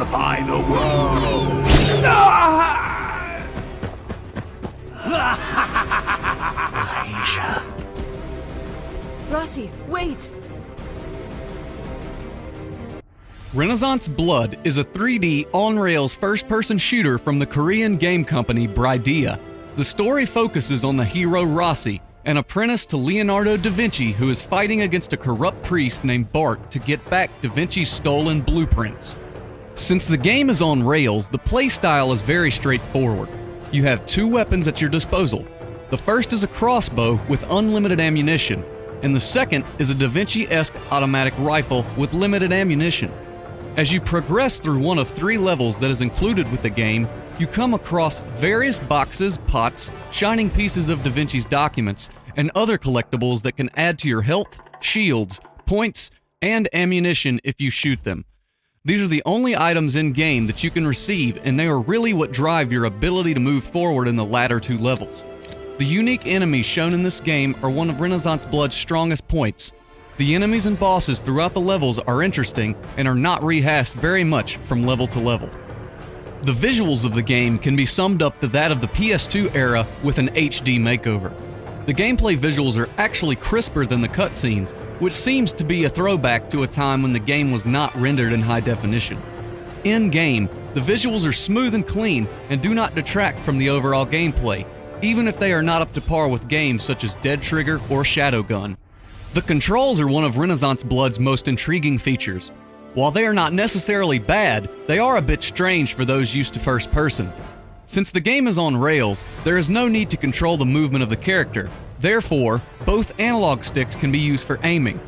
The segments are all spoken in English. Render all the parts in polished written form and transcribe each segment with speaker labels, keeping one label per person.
Speaker 1: purify the world! Aisha.
Speaker 2: Rossi, wait!
Speaker 3: Renaissance Blood is a 3D on-rails first-person shooter from the Korean game company Bridia. The story focuses on the hero Rossi, an apprentice to Leonardo da Vinci who is fighting against a corrupt priest named Bart to get back Da Vinci's stolen blueprints. Since the game is on rails, the playstyle is very straightforward. You have two weapons at your disposal. The first is a crossbow with unlimited ammunition, and the second is a Da Vinci-esque automatic rifle with limited ammunition. As you progress through one of 3 levels that is included with the game, you come across various boxes, pots, shining pieces of Da Vinci's documents, and other collectibles that can add to your health, shields, points, and ammunition if you shoot them. These are the only items in-game that you can receive, and they are really what drive your ability to move forward in the latter 2 levels. The unique enemies shown in this game are one of Renaissance Blood's strongest points. The enemies and bosses throughout the levels are interesting and are not rehashed very much from level to level. The visuals of the game can be summed up to that of the PS2 era with an HD makeover. The gameplay visuals are actually crisper than the cutscenes, which seems to be a throwback to a time when the game was not rendered in high definition. In-game, the visuals are smooth and clean and do not detract from the overall gameplay, even if they are not up to par with games such as Dead Trigger or Shadowgun. The controls are one of Renaissance Blood's most intriguing features. While they are not necessarily bad, they are a bit strange for those used to first person. Since the game is on rails, there is no need to control the movement of the character. Therefore, both analog sticks can be used for aiming.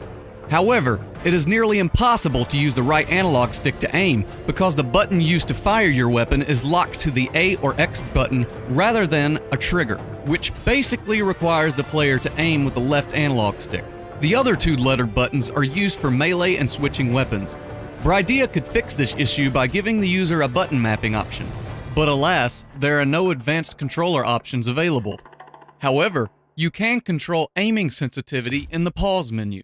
Speaker 3: However, it is nearly impossible to use the right analog stick to aim because the button used to fire your weapon is locked to the A or X button rather than a trigger, which basically requires the player to aim with the left analog stick. The other 2 lettered buttons are used for melee and switching weapons. Bridia could fix this issue by giving the user a button mapping option, but alas, there are no advanced controller options available. However, you can control aiming sensitivity in the pause menu.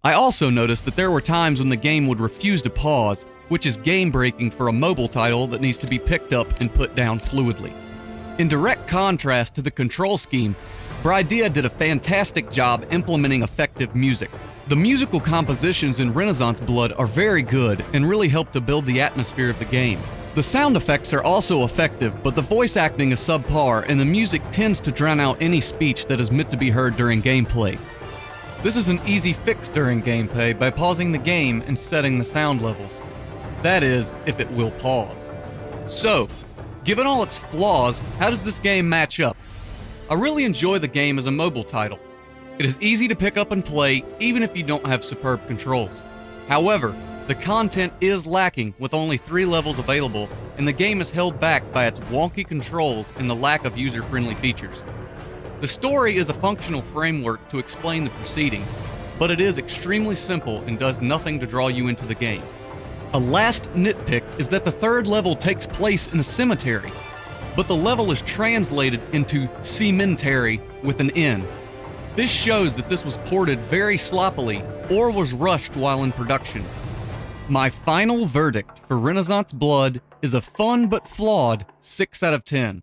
Speaker 3: I also noticed that there were times when the game would refuse to pause, which is game-breaking for a mobile title that needs to be picked up and put down fluidly. In direct contrast to the control scheme, Bridia did a fantastic job implementing effective music. The musical compositions in Renaissance Blood are very good and really help to build the atmosphere of the game. The sound effects are also effective, but the voice acting is subpar and the music tends to drown out any speech that is meant to be heard during gameplay. This is an easy fix during gameplay by pausing the game and setting the sound levels. That is, if it will pause. So, given all its flaws, how does this game match up? I really enjoy the game as a mobile title. It is easy to pick up and play even if you don't have superb controls. However, the content is lacking with only 3 levels available, and the game is held back by its wonky controls and the lack of user-friendly features. The story is a functional framework to explain the proceedings, but it is extremely simple and does nothing to draw you into the game. A last nitpick is that the 3rd level takes place in a cemetery, but the level is translated into cemetery with an N. This shows that this was ported very sloppily or was rushed while in production. My final verdict for Renaissance Blood is a fun but flawed 6 out of 10.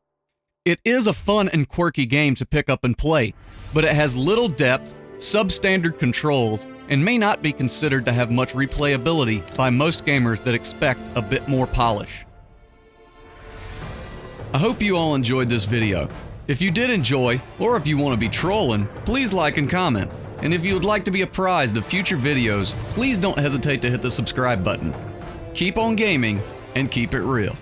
Speaker 3: It is a fun and quirky game to pick up and play, but it has little depth, substandard controls, and may not be considered to have much replayability by most gamers that expect a bit more polish. I hope you all enjoyed this video. If you did enjoy, or if you want to be trolling, please like and comment. And if you would like to be apprised of future videos, please don't hesitate to hit the subscribe button. Keep on gaming, and keep it real.